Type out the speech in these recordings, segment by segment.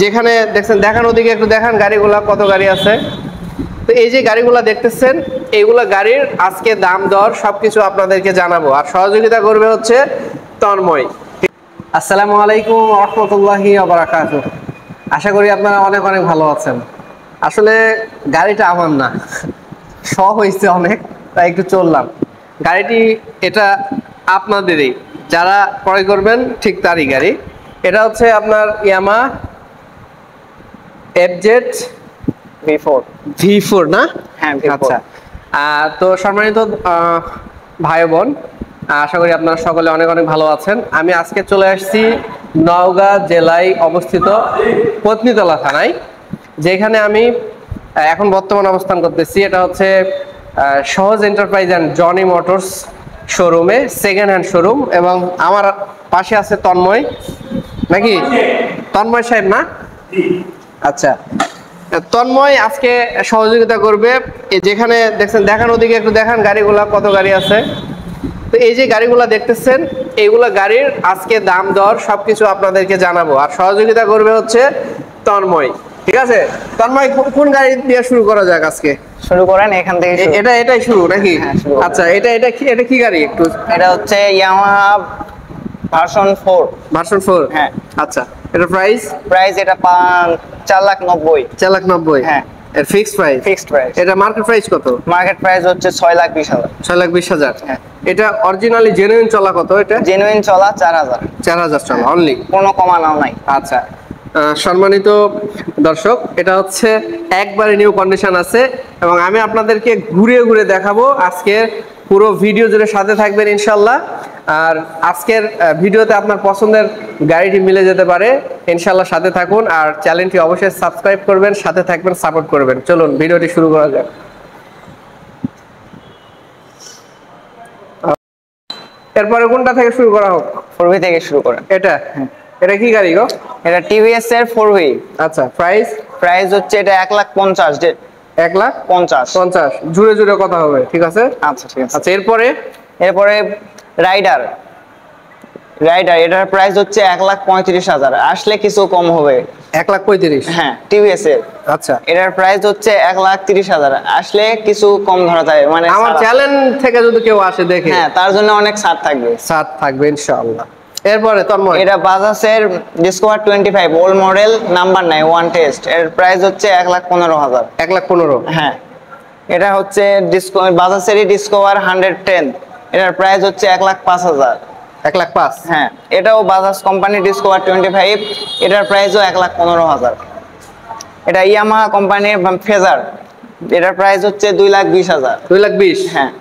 যেখানে দেখছেন দেখান ওদিকে একটু দেখান গাড়িগুলা কত গাড়ি আছে। তো এই যে গাড়িগুলা দেখতেছেন এইগুলা গাড়ির আজকে দাম দর সবকিছু আপনাদেরকে জানাবো, আর সহযোগিতা করবে হচ্ছে তন্ময়। আসসালামু আলাইকুম ওয়া রাহমাতুল্লাহি ওয়া বারাকাতুহু। আশা করি আপনারা অনেক অনেক ভালো আছেন। আসলে গাড়িটা আমার না, শখ হয়েছে অনেক, তাই একটু চললাম। গাড়িটি এটা আপনাদেরই, যারা ক্রয় করবেন ঠিক তারই গাড়ি। এটা হচ্ছে আপনার ইয়ামা এফজেড V4 না? হ্যাঁ, আচ্ছা। তো সম্মানিত ভাই বোন, আশা করি আপনারা সকলে অনেক অনেক ভালো আছেন। আমি আজকে চলে আসছি নওগাঁ জেলায় অবস্থিত পত্নীতলা থানায়, যেখানে আমি এখন বর্তমান অবস্থান করতেছি। এটা হচ্ছে সহজ এন্টারপ্রাইজ অ্যান্ড জনি মোটরস শোরুমে, সেকেন্ড হ্যান্ড শোরুম। এবং আমার পাশে আছে তন্ময়, নাকি তন্ময় সাহেব না? আচ্ছা, তন্ময় আজকে সহযোগিতা করবে। যেখানে দেখছেন দেখান ওদিকে একটু দেখান গাড়িগুলা কত গাড়ি আছে। তো এই যে গাড়িগুলা দেখতেছেন এইগুলা গাড়ির আজকে দাম দর সবকিছু আপনাদেরকে জানাবো, আর সহযোগিতা করবে হচ্ছে তন্ময়। ঠিক আছে তন্ময়, কোন গাড়ি দিয়ে শুরু করা যাক আজকে? শুরু করেন এখান থেকে। এটাই শুরু নাকি? হ্যাঁ, শুরু। আচ্ছা, এটা কি গাড়ি একটু? এটা হচ্ছে ইয়ামাহা ভার্সন 4। ভার্সন 4? হ্যাঁ। আচ্ছা, এটা প্রাইস এটা 4,90,000। 4,90,000? হ্যাঁ। এর ফিক্সড প্রাইস? Fixed price. এটা মার্কেট প্রাইস কত? মার্কেট প্রাইস হচ্ছে 6,20,000। 6,20,000? হ্যাঁ। এটা অরিজিনালি জেনুইন চলা কত? এটা জেনুইন চলা 4,000। 4,000 চলা অনলি, কোনো কমানো নাই। আচ্ছা। সম্মানিত দর্শক, এটা হচ্ছে একবারে নিউ কন্ডিশন আছে, এবং আমি আপনাদেরকে ঘুরে ঘুরে দেখাবো। আজকে পুরো ভিডিও জুড়ে সাথে থাকবেন ইনশাল্লাহ। আর আজকের ভিডিওতে আপনার পছন্দের গাড়িটি মিলে যেতে পারে, ইনশাল্লাহ সাথে থাকুন। আর চ্যানেলটি অবশ্যই সাবস্ক্রাইব করবেন, সাথে থাকবেন, সাপোর্ট করবেন। চলুন ভিডিওটি শুরু করা যাক। এরপরে কোনটা থেকে শুরু করা হোক? 4V থেকে শুরু করেন। এটা এটা কি গাড়ি গো? এটা টিভিএস এর 4V। আচ্ছা, প্রাইস হচ্ছে এটা 1,50,000। 1,50,000? জুড়ে জুড়ে কথা হবে, ঠিক আছে? আচ্ছা, ঠিক আছে। আচ্ছা, এরপরে রাইডার এটার প্রাইস হচ্ছে 1,35,000। আসলে কিছু কম হবে। 1,35,000? হ্যাঁ, টিভিএস এর। আচ্ছা, এটার প্রাইস হচ্ছে 1,30,000। আসলে কিছু কম ধরা যায়, মানে আমার চ্যানেল থেকে যদি কেউ আসে দেখে, হ্যাঁ, তার জন্য অনেক ছাড় থাকবে ইনশাআল্লাহ। এরপরে তন্ময়, এটা বাজাজের ডিসকভার 25 ওল্ড মডেল, নাম্বার নাই, ওয়ান টেস্ট। এর প্রাইস হচ্ছে 1,15,000। 1,15,000? হ্যাঁ। এটা হচ্ছে বাজাজেরই ডিসকভার 110। এটার প্রাইস হচ্ছে 1,05,000। 1,05,000? হ্যাঁ, এটাও বাজাজ কোম্পানি ডিসকভার 25। এটার প্রাইসও 1,15,000। এটা ইয়ামাহা কোম্পানির ফেজার। এটার প্রাইস হচ্ছে 2,20,000। 2,20,000? হ্যাঁ।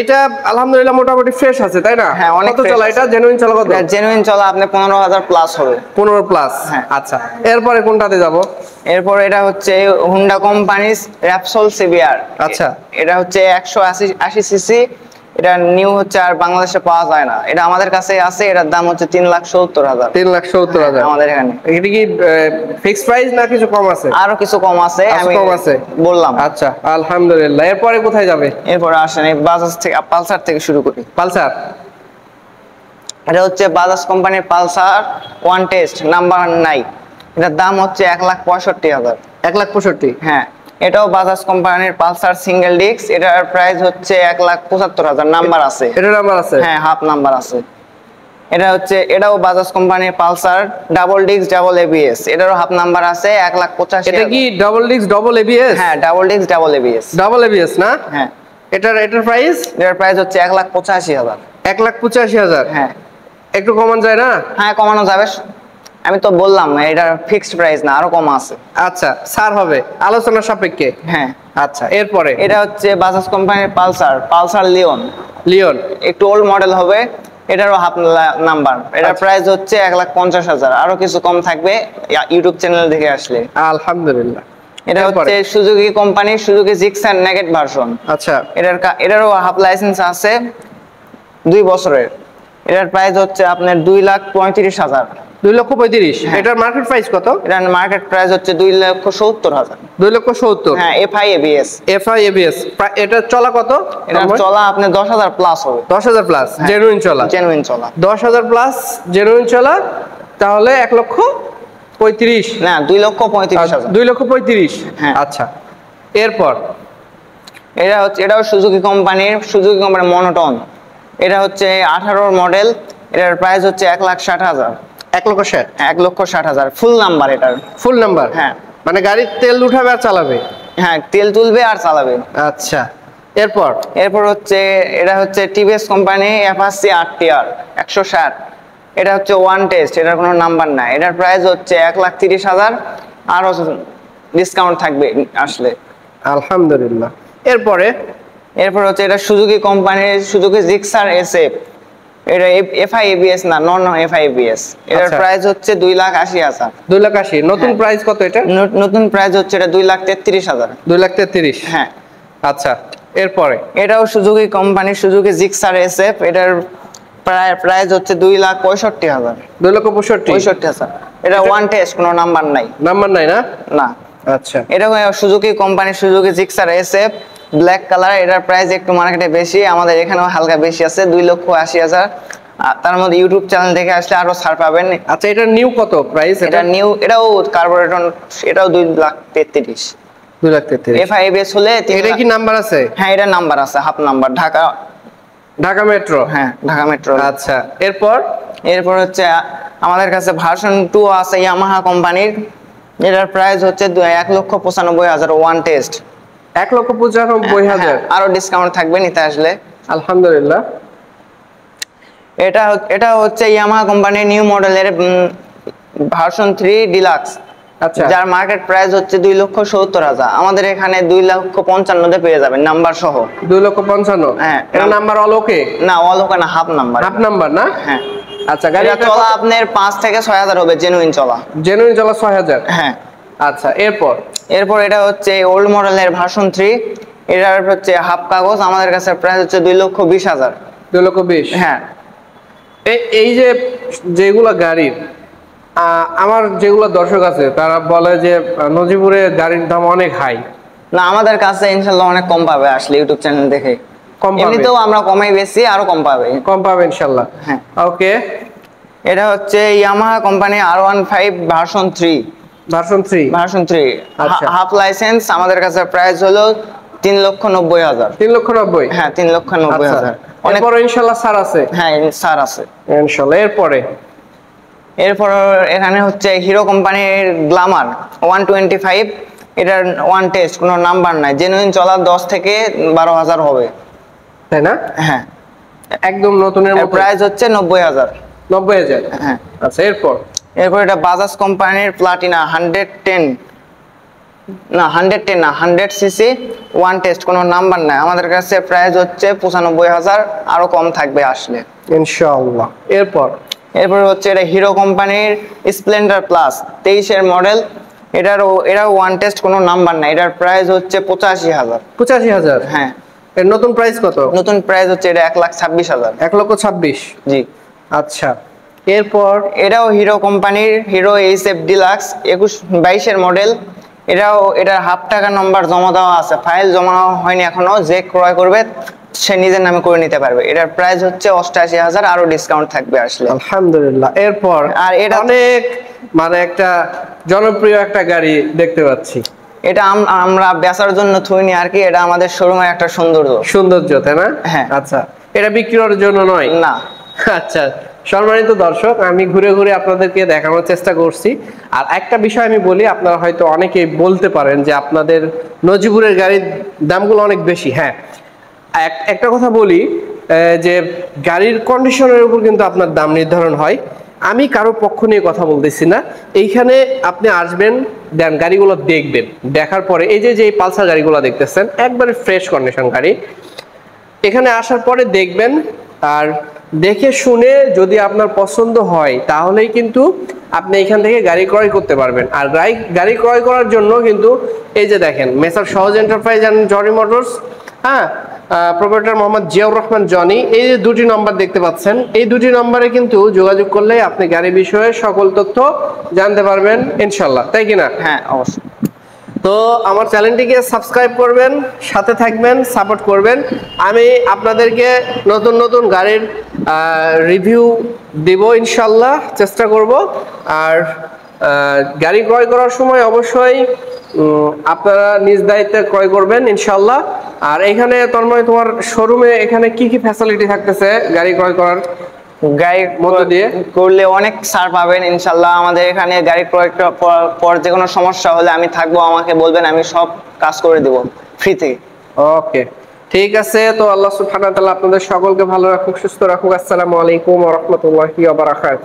এটা আলহামদুলিল্লাহ মোটামুটি ফ্রেশ আছে, তাই না? হ্যাঁ, অনেক চলা। এটা জেনুইন চলা কত? জেনুইন চলা আপনি 15,000 প্লাস হবে। 15 প্লাস? হ্যাঁ। আচ্ছা, এরপরে কোনটাতে যাব? এরপর এটা হচ্ছে হুন্ডা কোম্পানির র্যাপসোল সিবিআর। আচ্ছা, এটা হচ্ছে 180 সিসি। এটা নিউ হচ্ছে, আর বাংলাদেশে পাওয়া যায় না। এটা আমাদের কাছে আছে। এটার দাম হচ্ছে 3,70,000। 3,70,000 আমাদের এখানে। এটা কি ফিক্সড প্রাইস না কিছু কম আছে? আরো কিছু কম আছে, আমি বললাম। আচ্ছা, আলহামদুলিল্লাহ। এরপরে কোথায় যাবে? এরপরে আসেন এই বাজাজ থেকে, পালসার থেকে শুরু করি। পালসার? এটা হচ্ছে বাজাজ কোম্পানির পালসার ওয়ান টেস্ট, নাম্বার নাই। এটার দাম হচ্ছে 1,65,000। 1,65,000? হ্যাঁ। এটাও বাজাজ কোম্পানির পালসার সিঙ্গেল ডিস্ক। এটার প্রাইস হচ্ছে 1,75,000। নাম্বার আছে? এটা নাম্বার আছে? হ্যাঁ, হাফ নাম্বার আছে। এটাও বাজাজ কোম্পানির Pulsar double disc double ABS. এটারও হাফ নাম্বার আছে। 1,85,000। এটা কি ডাবল ডিস্ক ডাবল এবিএস? হ্যাঁ, double disc double ABS. Double ABS না? হ্যাঁ। এটার প্রাইস? এটার প্রাইস হচ্ছে 1,85,000। 1,85,000? হ্যাঁ। একটু কমান যায় না? হ্যাঁ, কমানো যাবে। আমি তো বললাম এটা ফিক্সড প্রাইস না, আরো কম আছে। আচ্ছা, ছাড় হবে আলোচনার সাপেক্ষে? হ্যাঁ। আচ্ছা, এরপরে? এটা হচ্ছে বাজাজ কোম্পানির পালসার লিওন। একটু ওল্ড মডেল হবে। এটারও হাফ নাম্বার। এটার প্রাইস হচ্ছে 1,50,000। আরো কিছু কম থাকবে ইউটিউব চ্যানেল দেখে আসলে। আলহামদুলিল্লাহ। এটা হচ্ছে সুজুকি কোম্পানির সুজুকি জিক্সার নেগেট ভার্সন। আচ্ছা, এটারও হাফ লাইসেন্স আছে 2 বছরের। এটার প্রাইস হচ্ছে আপনার 2,35,000। 2,35,000? হ্যাঁ। এটার মার্কেট প্রাইস কত? এটার মার্কেট প্রাইস হচ্ছে 2,70,000। 2,70,000? হ্যাঁ, এফআই এবিএস। FI ABS? এটা চলা কত? এটা চলা আপনি 10,000 প্লাস হবে। 10,000 প্লাস জেনুইন চলা? জেনুইন চলা 10,000 প্লাস জেনুইন চলা, তাহলে 1,50,000 35? না, 2,35,000। 2,35,000। হ্যাঁ। আচ্ছা, এরপর এটাও সুজুকি কোম্পানির মনোটন। এটা হচ্ছে 18 মডেল। এটার প্রাইস হচ্ছে 1,60,000। 1,60,000? 1,60,000 ফুল নাম্বার এটার। ফুল নাম্বার? হ্যাঁ। মানে গাড়ির তেল উঠাবে আর চালাবে? হ্যাঁ, তেল তুলবে আর চালাবে। আচ্ছা, এরপর এরপর হচ্ছে এটা হচ্ছে টিভিএস কোম্পানি অ্যাপাচি RTR 160। এটা হচ্ছে ওয়ান টেস্ট, এটার কোনো নাম্বার নাই। এটার প্রাইস হচ্ছে 1,30,000, আরও ডিসকাউন্ট থাকবে আসলে। আলহামদুলিল্লাহ। এরপর হচ্ছে এটা সুজুকি কোম্পানির সুজুকি জিক্সার SF। এটা FI ABS না, নন FI ABS। এটার আচ্ছা। প্রাইস হচ্ছে 2,80,000। 2,80,000। নতুন হ্যাঁ। প্রাইস কত এটা? নতুন প্রাইস হচ্ছে এটা 2,33,000। 2,33,000? হ্যাঁ। আচ্ছা, এরপরে এটাও সুজুকি কোম্পানির সুজুকি জিক্সার SF। এটার প্রাইস হচ্ছে 2,65,000। 2,65,000? 65,000। এটা ওয়ান টেস্ট, কোনো নাম্বার নাই। নাম্বার নাই না? না। আচ্ছা, এটা সুজুকি কোম্পানির Suzuki Gixxer SF black colour. এটার প্রাইস একটু মার্কেটে বেশি, আমাদের এখানেও হালকা বেশি আছে, 2,80,000। তার মধ্যে ইউটিউব চ্যানেল দেখে আসলে আরো ছাড় পাবেন। আচ্ছা, এটার নিউ কত প্রাইস? এটা নিউ, এটাও কার্বোরেটর, এটাও 2,33,000। 2,33,000? FI ABS হলে এটা কি নাম্বার আছে? হ্যাঁ, এটা নাম্বার আছে, half number, Dhaka. Dhaka metro? হ্যাঁ, ঢাকা মেট্রো। আচ্ছা, এরপর হচ্ছে আমাদের কাছে ভার্সন 2 আছে ইয়ামাহা কোম্পানির। এটার প্রাইস হচ্ছে 1,95,000 ওয়ান টেস্ট। 1,95,000? আরো ডিসকাউন্ট থাকবে নিতে আসলে। আলহামদুলিল্লাহ। এটা হচ্ছে ইয়ামাহা কোম্পানির নিউ মডেলের ভার্সন 3 ডিলাক্স। আচ্ছা, যার মার্কেট প্রাইস হচ্ছে 2,70,000। আমাদের এখানে 2,55,000 পেয়ে যাবেন নাম্বার সহ। 2,55,000? হ্যাঁ। এটা নাম্বার অল ওকে? না, অল ওকে না, হাফ নাম্বার। হাফ নাম্বার না? হ্যাঁ। আচ্ছা, গাড়িটা চলা আপনার 5 থেকে 6,000 হবে, জেনুইন চলা। জেনুইন চলা 6,000? হ্যাঁ। আচ্ছা, এরপর এটা হচ্ছে ওল্ড মডেলের ভার্সন 3। এটার হচ্ছে হাফ কাগজ। আমাদের কাছে প্রাইস হচ্ছে 2,20,000। 2,20,000? হ্যাঁ। এই যে যেগুলো গাড়ির, আমার যেগুলো দর্শক আছে তারা বলে যে নজিপুরে গাড়ির দাম অনেক হাই। না, আমাদের কাছে ইনশাল্লাহ অনেক কম পাবে আসলে ইউটিউব চ্যানেল দেখে। কম পাবে? এমনিতেও আমরা কমাই বেশি, আরো কম পাবে। কম পাবে ইনশাল্লাহ। হ্যাঁ। ওকে। এটা হচ্ছে Yamaha company R15 version 3। Version 3? আচ্ছা। Half licence. আমাদের কাছে প্রাইস হলো 3,90,000। 3,90,000? হ্যাঁ, 3,90,000। এরপরে ইনশাল্লাহ ছাড় আছে? হ্যাঁ, স্যার আছে ইনশাল্লাহ। এরপর এখানে হচ্ছে হিরো কোম্পানির গ্ল্যামার 125। এটার ওয়ান টেস্ট, কোনো নাম্বার নাই, জেনুইন চলা 10 থেকে 12,000 হবে। তাই না? হ্যাঁ। একদম নতুনের মতো? প্রাইস হচ্ছে 90,000। 90,000? হ্যাঁ। আচ্ছা, এরপর এটা বাজাজ কোম্পানির প্লাটিনা 110 না 100 সিসি ওয়ান টেস্ট, কোনো নাম্বার নাই। আমাদের কাছে প্রাইস হচ্ছে 95,000, আরো কম থাকবে আসলে ইনশাআল্লাহ। এরপর হচ্ছে এটা হিরো কোম্পানির স্প্লেন্ডার প্লাস 23 মডেল। এটাও ওয়ান টেস্ট, কোনো নাম্বার নাই। এটার প্রাইস হচ্ছে 85,000। 85,000? হ্যাঁ। এর নতুন প্রাইস কত? নতুন প্রাইস হচ্ছে এটা 1,26,000। 1,26,000? জি। আচ্ছা, এরপর এটাও হিরো কোম্পানির হিরো SF ডিলাক্স 22 মডেল। এটার হাফ টাকা নাম্বার জমা দেওয়া আছে, ফাইল জমা হয়নি এখনো। যে ক্রয় করবে সে নিজের নামে করে নিতে পারবে। এটার প্রাইস হচ্ছে 88,000, আরো ডিসকাউন্ট থাকবে আসলে। আলহামদুলিল্লাহ। এরপর আর এটা অনেক একটা জনপ্রিয় একটা গাড়ি দেখতে পাচ্ছি। এটা আমরা বেচার জন্য থইনি আর কি, এটা আমাদের শোরুমের একটা সৌন্দর্য, তাই না? হ্যাঁ। আচ্ছা, এটা বিক্রির জন্য নয়? না। আচ্ছা, সম্মানিত দর্শক, আমি ঘুরে ঘুরে আপনাদেরকে দেখানোর চেষ্টা করছি। আর একটা বিষয় আমি বলি, আপনারা হয়তো অনেকেই বলতে পারেন যে আপনাদের নজিপুরের গাড়ির দামগুলো অনেক বেশি। হ্যাঁ, একটা কথা বলি, যে গাড়ির কন্ডিশনের উপর কিন্তু আপনার দাম নির্ধারণ হয়। আমি কারো পক্ষ নিয়ে কথা বলতেছি না। এইখানে আপনি আসবেন, দেন গাড়িগুলো দেখবেন, দেখার পরে এই যে পালসার গাড়িগুলো দেখতেছেন একবারে ফ্রেশ কন্ডিশন গাড়ি, এখানে আসার পরে দেখবেন, আর দেখে শুনে যদি আপনার পছন্দ হয় তাহলেই কিন্তু আপনি এখান থেকে গাড়ি ক্রয় করতে পারবেন। আর গাড়ি ক্রয় করার জন্য কিন্তু এই যে দেখেন, মেসার সহজ এন্টারপ্রাইজ অ্যান্ড জনি মোটরস, হ্যাঁ, প্রোপ্রাইটার মোহাম্মদ জিয়াউর রহমান জনি, এই যে দুটি নাম্বার দেখতে পাচ্ছেন, এই দুটি নাম্বারে কিন্তু যোগাযোগ করলে আপনি গাড়ি বিষয়ে সকল তথ্য জানতে পারবেন ইনশাল্লাহ, তাই কিনা? হ্যাঁ, অবশ্যই। তো আমার চ্যানেলটিকে সাবস্ক্রাইব করবেন, সাথে থাকবেন, সাপোর্ট করবেন। আমি আপনাদেরকে নতুন নতুন গাড়ির রিভিউ দিব ইনশাল্লাহ, চেষ্টা করব। আর গাড়ি ক্রয় করার সময় অবশ্যই আপনারা নিজ দায়িত্বে ক্রয় করবেন ইনশাল্লাহ। আর এখানে তন্ময় তোমার শোরুমে এখানে কি কি ফ্যাসিলিটি থাকতেছে গাড়ি ক্রয় করার গাড়ি মধ্য দিয়ে? করলে অনেক ছাড় পাবেন ইনশাল্লাহ। আমাদের এখানে গাড়ি ক্রয় করার পর যে কোনো সমস্যা হলে আমি থাকবো, আমাকে বলবেন, আমি সব কাজ করে দেবো ফ্রি থেকে। ওকে, ঠিক আছে। তো আল্লাহ সুবহানাহু ওয়া তাআলা আপনাদের সকলকে ভালো রাখুক, সুস্থ রাখুক। আসসালামু আলাইকুম ওয়া রাহমাতুল্লাহি ওয়া বারাকাতুহু।